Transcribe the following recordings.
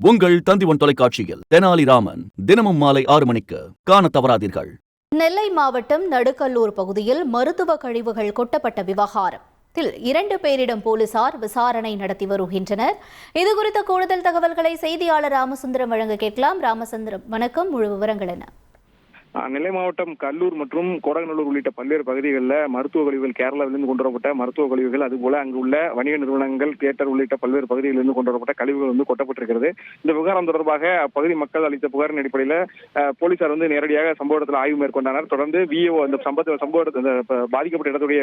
உங்கள் தந்திவன் தொலைக்காட்சியில் தெனாலிராமன் தினமும் மாலை 6 மணிக்கு காண தவறாதீர்கள். நெல்லை மாவட்டம் நடுக்கல்லூர் பகுதியில் மருத்துவ கழிவுகள் கொட்டப்பட்ட விவகாரத்தில் 2 பேரிடம் போலீசார் விசாரணை நடத்தி வருகின்றனர். இதுகுறித்த கூடுதல் தகவல்களை செய்தியாளர் ராமசுந்தரம் வழங்க கேட்கலாம். ராமசுந்தரம், வணக்கம். முழு விவரங்கள் என்ன? நெல்லை மாவட்டம் கல்லூர் மற்றும் கோடகநல்லூர் உள்ளிட்ட பல்வேறு பகுதிகளில் மருத்துவ கழிவுகள் கேரளாவிலிருந்து கொண்டு வரப்பட்ட மருத்துவ கழிவுகள், அதுபோல அங்கு உள்ள வணிக நிறுவனங்கள், தியேட்டர் உள்ளிட்ட பல்வேறு பகுதிகளிலிருந்து கொண்டு வரப்பட்ட கழிவுகள் கொட்டப்பட்டிருக்கிறது. இந்த விவகாரம் தொடர்பாக அப்பகுதி மக்கள் அளித்த புகாரின் அடிப்படையில் போலீசார் நேரடியாக சம்பவ இடத்தில் ஆய்வு மேற்கொண்டனர். தொடர்ந்து விஏஓ அந்த பாதிக்கப்பட்ட இடத்துடைய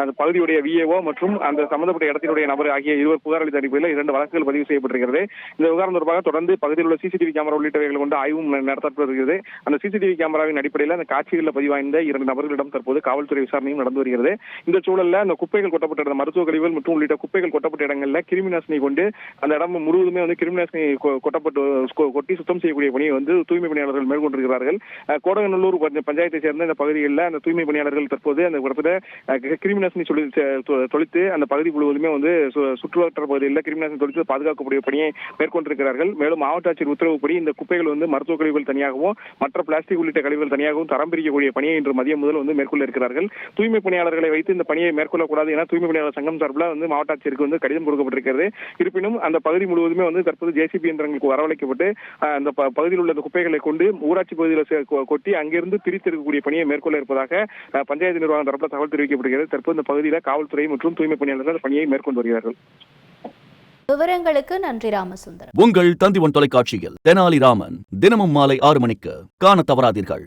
அந்த பகுதியுடைய விஏஓ மற்றும் அந்த சம்பந்தப்பட்ட இடத்தினுடைய நபர் ஆகிய இருவர் புகார் அளித்த அடிப்படையில் 2 வழக்குகள் பதிவு செய்யப்பட்டிருக்கிறது. இந்த விவகாரம் தொடர்பாக தொடர்ந்து பகுதியில் உள்ள சிசிடிவி கேமரா உள்ளிட்டவைகள் கொண்டு ஆய்வும் நடத்தப்பட்டு வருகிறது. அந்த சிசிடிவி கேமரா அடிப்படையில் அந்த காட்சிகளில் பதிவாய்ந்த 2 நபர்களிடம் தற்போது காவல்துறை விசாரணையும் நடந்து வருகிறது. இந்த சூழலில் அந்த குப்பைகள் கொட்டப்பட்ட மருத்துவ கழிவுகள் மற்றும் உள்ளிட்ட குப்பைகள் கொட்டப்பட்ட இடங்களில் கிருமி நாசினி கொண்டு அந்த இடம் முழுவதுமே கிருமி நாசினி கொட்டி சுத்தம் செய்யக்கூடிய பணியை தூய்மை பணியாளர்கள் மேற்கொண்டிருக்கிறார்கள். கோடகநல்லூர் பஞ்சாயத்தை சேர்ந்த இந்த பகுதிகளில் அந்த தூய்மை பணியாளர்கள் தற்போது அந்த இடத்துல கிருமி நாசினி தொளித்து அந்த பகுதி முழுவதுமே சுற்றுவட்டார பகுதிகளில் கிருமி நாசினி தொளித்து பாதுகாக்கக்கூடிய பணியை மேற்கொண்டிருக்கிறார்கள். மேலும் மாவட்ட ஆட்சியர் உத்தரவுப்படி இந்த குப்பைகள் மருத்துவ கழிவுகள் தனியாகவும் மற்ற பிளாஸ்டிக் உள்ளிட்ட கழிவுகள் தனியாகவும் தரம் பிரிக்கக்கூடிய பணியை இன்று மதியம் முதல் மேற்கொள்ள இருக்கிறார்கள். தூய்மை பணியாளர்களை வைத்து இந்த பணியை மேற்கொள்ளக்கூடாது என தூய்மை பணியாளர் சங்கம் சார்பில் மாவட்ட ஆட்சியருக்கு கடிதம் கொடுக்கப்பட்டிருக்கிறது. இருப்பினும் அந்த பகுதி முழுவதுமே தற்போது ஜேசிபி இயந்திரங்களுக்கு வரவழைக்கப்பட்டு அந்த பகுதியில் உள்ள குப்பைகளை கொண்டு ஊராட்சி பகுதியில் கொட்டி அங்கிருந்து பிரித்தெடுக்கக்கூடிய பணியை மேற்கொள்ள இருப்பதாக பஞ்சாயத்து நிர்வாகம் தரப்பில் தகவல் தெரிவிக்கப்படுகிறது. தற்போது இந்த பகுதியில் காவல்துறை மற்றும் தூய்மை பணியாளர்கள் பணியை மேற்கொண்டு வருகிறார்கள். விவரங்களுக்கு நன்றி ராமசுந்தரம். உங்கள் தந்திவன் தொலைக்காட்சியில் தெனாலிராமன் தினமும் மாலை 6 மணிக்கு காண தவறாதீர்கள்.